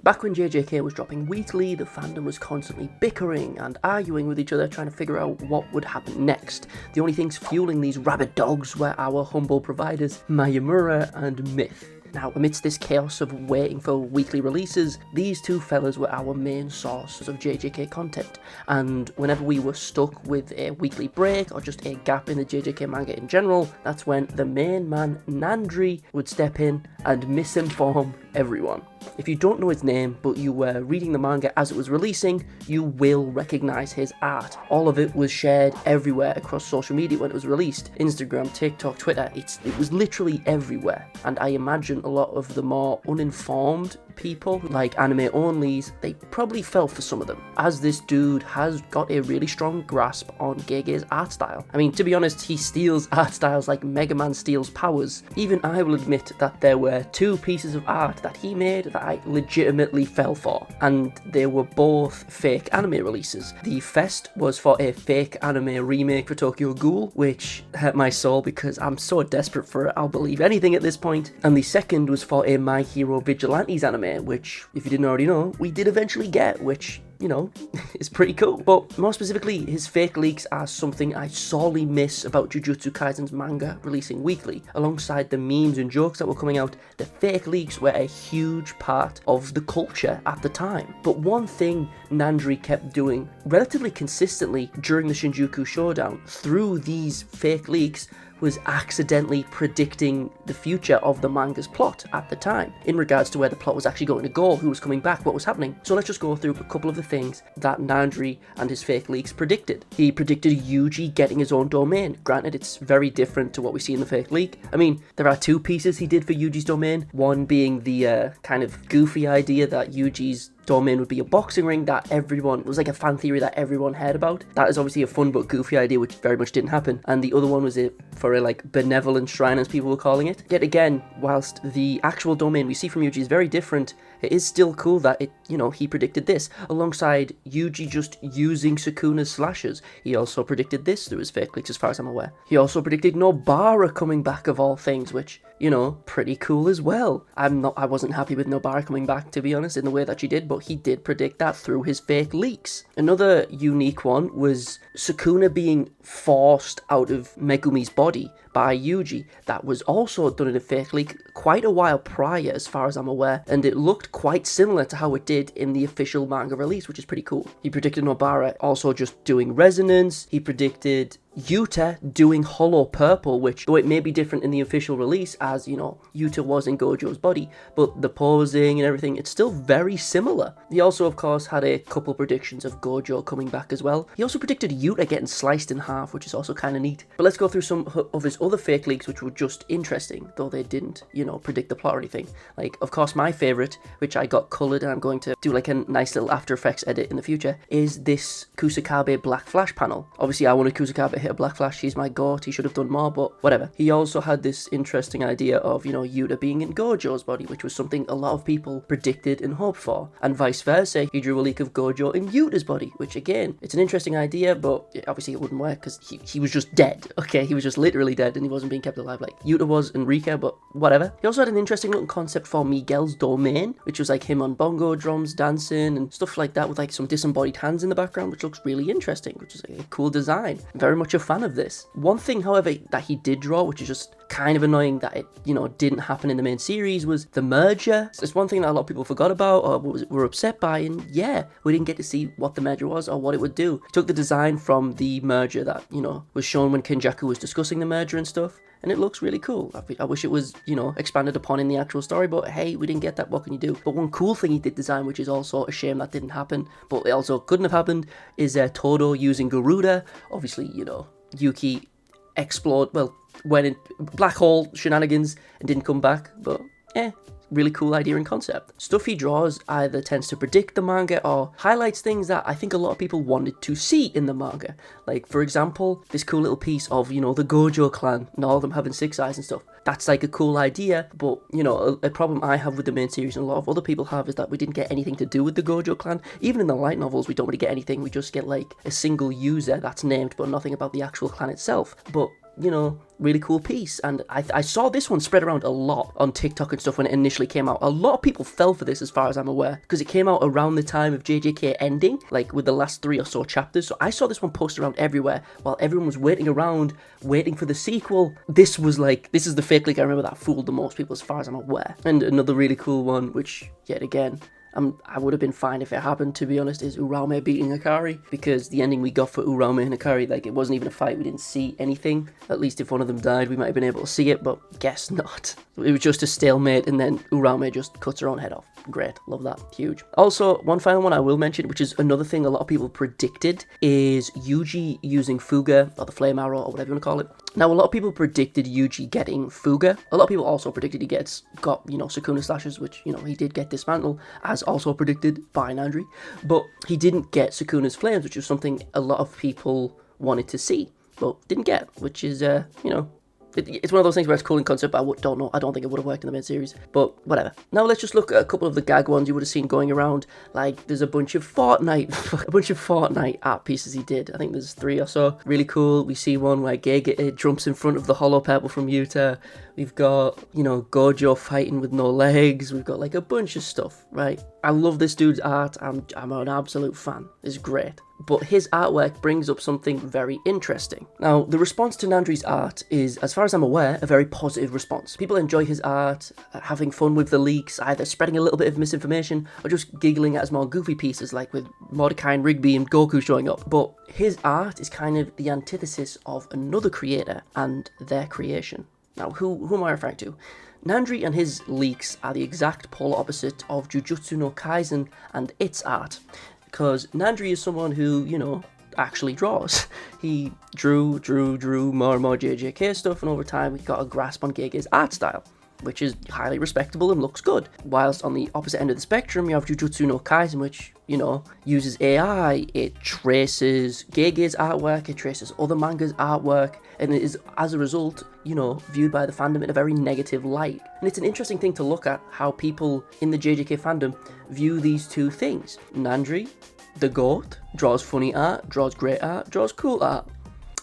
Back when JJK was dropping weekly, the fandom was constantly bickering and arguing with each other, trying to figure out what would happen next. The only things fueling these rabid dogs were our humble providers, Mayamura and Myth. Now, amidst this chaos of waiting for weekly releases, these two fellas were our main sources of JJK content, and whenever we were stuck with a weekly break or just a gap in the JJK manga in general, that's when the main man, Nandry, would step in and misinform everyone. If you don't know his name, but you were reading the manga as it was releasing, you will recognise his art. All of it was shared everywhere across social media when it was released. Instagram, TikTok, Twitter, it was literally everywhere. And I imagine a lot of the more uninformed people, like anime onlys, they probably fell for some of them, as this dude has got a really strong grasp on Gege's art style. I mean, to be honest, he steals art styles like Mega Man steals powers. Even I will admit that there were two pieces of art that he made that I legitimately fell for, and they were both fake anime releases. The first was for a fake anime remake for Tokyo Ghoul, which hurt my soul because I'm so desperate for it, I'll believe anything at this point. And the second was for a My Hero Vigilantes anime, which, if you didn't already know, we did eventually get, which, you know, is pretty cool. But more specifically, his fake leaks are something I sorely miss about Jujutsu Kaisen's manga releasing weekly. Alongside the memes and jokes that were coming out, the fake leaks were a huge part of the culture at the time. But one thing Nandry kept doing relatively consistently during the Shinjuku Showdown through these fake leaks was accidentally predicting the future of the manga's plot at the time, in regards to where the plot was actually going to go, who was coming back, what was happening. So let's just go through a couple of the things that Nandry and his fake leaks predicted. He predicted Yuji getting his own domain. Granted, it's very different to what we see in the fake leak. I mean, there are two pieces he did for Yuji's domain, one being the kind of goofy idea that Yuji's domain would be a boxing ring that everyone, it was like a fan theory that everyone heard about. That is obviously a fun but goofy idea which very much didn't happen. And the other one was it for a like benevolent shrine, as people were calling it. Yet again, whilst the actual domain we see from Yuji is very different, it is still cool that it, you know, he predicted this alongside Yuji just using Sukuna's slashes. He also predicted this through his fake leaks, as far as I'm aware. He also predicted Nobara coming back of all things, which, you know, pretty cool as well. I wasn't happy with Nobara coming back, to be honest, in the way that she did, but he did predict that through his fake leaks. Another unique one was Sukuna being forced out of Megumi's body by Yuji. That was also done in a fake leak quite a while prior, as far as I'm aware, and it looked quite similar to how it did in the official manga release, which is pretty cool. He predicted Nobara also just doing resonance. He predicted Yuta doing Hollow Purple, which, though it may be different in the official release, as, you know, Yuta was in Gojo's body, but the posing and everything, it's still very similar. He also, of course, had a couple predictions of Gojo coming back as well. He also predicted Yuta getting sliced in half, which is also kind of neat. But let's go through some of his other fake leaks, which were just interesting, though they didn't, you know, predict the plot or anything. Like, of course, my favourite, which I got coloured, and I'm going to do like a nice little After Effects edit in the future, is this Kusakabe Black Flash panel. Obviously, I wanted Kusakabe hit a Black Flash, he's my goat, he should have done more, but whatever. He also had this interesting idea of, you know, Yuta being in Gojo's body, which was something a lot of people predicted and hoped for, and vice versa. He drew a leak of Gojo in Yuta's body, which again, it's an interesting idea, but obviously it wouldn't work because he was just dead. Okay, he was just literally dead and he wasn't being kept alive like Yuta was in Rika, but whatever. He also had an interesting looking concept for Miguel's domain, which was like him on bongo drums dancing and stuff like that, with like some disembodied hands in the background, which looks really interesting, which is a cool design. I'm very much a fan of this. One thing, however, that he did draw, which is just kind of annoying that it, you know, didn't happen in the main series, was the merger. It's one thing that a lot of people forgot about or were upset by, and yeah, we didn't get to see what the merger was or what it would do. He took the design from the merger that, you know, was shown when Kenjaku was discussing the merger and stuff, and it looks really cool. I wish it was, you know, expanded upon in the actual story, but hey, we didn't get that, what can you do? But one cool thing he did design, which is also a shame that didn't happen, but it also couldn't have happened, is Todo using Garuda. Obviously, you know, Yuki went in black hole shenanigans and didn't come back, but really cool idea and concept. Stuff he draws either tends to predict the manga or highlights things that I think a lot of people wanted to see in the manga. Like, for example, this cool little piece of, you know, the Gojo clan and all of them having 6 eyes and stuff. That's like a cool idea, but, you know, a problem I have with the main series and a lot of other people have is that we didn't get anything to do with the Gojo clan. Even in the light novels, we don't really get anything. We just get like a single user that's named, but nothing about the actual clan itself. But you know, really cool piece. And I saw this one spread around a lot on TikTok and stuff when it initially came out. A lot of people fell for this as far as I'm aware, because it came out around the time of JJK ending, like with the last 3 or so chapters. So I saw this one posted around everywhere while everyone was waiting around, waiting for the sequel. This was like, this is the fake leak I remember that fooled the most people as far as I'm aware. And another really cool one, which yet again, I would have been fine if it happened, to be honest, is Uraume beating Akari, because the ending we got for Uraume and Akari, like, it wasn't even a fight, we didn't see anything. At least if one of them died, we might have been able to see it, but guess not. It was just a stalemate, and then Uraume just cuts her own head off. Great, love that, huge. Also, one final one I will mention, which is another thing a lot of people predicted, is Yuji using Fuga, or the Flame Arrow, or whatever you want to call it. Now, a lot of people predicted Yuji getting Fuga. A lot of people also predicted he got, you know, Sukuna Slashes, which, you know, he did get Dismantle, as also predicted by Nandry. But he didn't get Sukuna's Flames, which was something a lot of people wanted to see, but didn't get, which is, you know, it's one of those things where it's cool in concept, but I don't know. I don't think it would have worked in the main series, but whatever. Now let's just look at a couple of the gag ones you would have seen going around. Like, there's a bunch of Fortnite art pieces he did. I think there's 3 or so. Really cool. We see one where Gege jumps in front of the Hollow Pebble from Yuta. We've got, you know, Gojo fighting with no legs. We've got like a bunch of stuff, right? I love this dude's art. I'm an absolute fan. It's great. But his artwork brings up something very interesting. Now, the response to Nandry's art is, as far as I'm aware, a very positive response. People enjoy his art, having fun with the leaks, either spreading a little bit of misinformation or just giggling at his more goofy pieces, like with Mordecai and Rigby and Goku showing up. But his art is kind of the antithesis of another creator and their creation. Now, who am I referring to? Nandry and his leaks are the exact polar opposite of Jujutsu no Kaisen and its art. Because Nandry is someone who, you know, actually draws. He drew more and more JJK stuff, and over time we got a grasp on Gege's art style, which is highly respectable and looks good. Whilst on the opposite end of the spectrum, you have Jujutsu no Kaisen, which, you know, uses AI, it traces Gege's artwork, it traces other manga's artwork, and it is, as a result, you know, viewed by the fandom in a very negative light. And it's an interesting thing to look at, how people in the JJK fandom view these two things. Nandry, the GOAT, draws funny art, draws great art, draws cool art.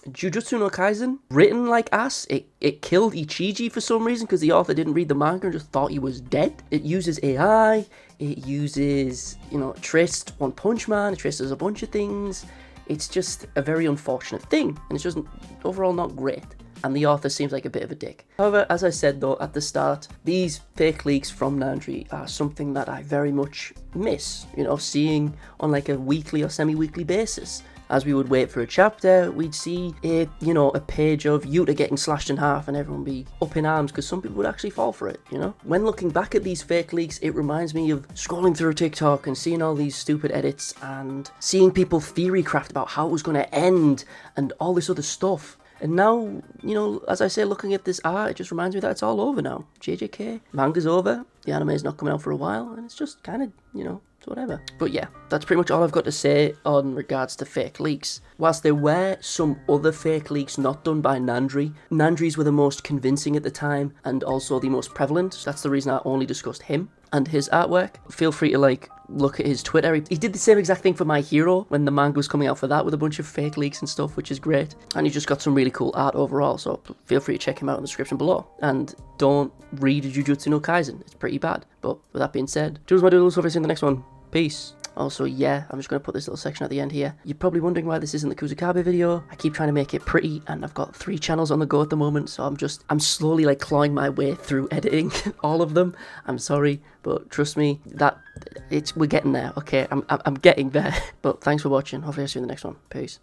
Jujutsu no Kaisen, written like ass. It killed Ichiji for some reason because the author didn't read the manga and just thought he was dead. It uses AI, it uses, you know, traced One Punch Man, it traces a bunch of things. It's just a very unfortunate thing, and it's just overall not great. And the author seems like a bit of a dick. However, as I said though at the start, these fake leaks from Nandry are something that I very much miss, you know, seeing on like a weekly or semi-weekly basis. As we would wait for a chapter, we'd see a page of Yuta getting slashed in half and everyone be up in arms because some people would actually fall for it, you know? When looking back at these fake leaks, it reminds me of scrolling through TikTok and seeing all these stupid edits and seeing people theory craft about how it was going to end and all this other stuff. And now, you know, as I say, looking at this art, it just reminds me that it's all over now. JJK, manga's over, the anime is not coming out for a while, and it's just kind of, you know, whatever. But yeah, that's pretty much all I've got to say on regards to fake leaks. Whilst there were some other fake leaks not done by Nandry, Nandry's were the most convincing at the time and also the most prevalent. That's the reason I only discussed him and his artwork. Feel free to like look at his Twitter. He did the same exact thing for My Hero when the manga was coming out for that with a bunch of fake leaks and stuff, which is great. And he's just got some really cool art overall, so feel free to check him out in the description below. And don't read Jujutsu no Kaisen, it's pretty bad. But with that being said, doodles my doodles, hope you see you in the next one. Peace. Also, yeah, I'm just going to put this little section at the end here. You're probably wondering why this isn't the Kusakabe video. I keep trying to make it pretty, and I've got 3 channels on the go at the moment, so I'm slowly like clawing my way through editing all of them. I'm sorry, but trust me, we're getting there, okay? I'm getting there. But thanks for watching. Hopefully I'll see you in the next one. Peace.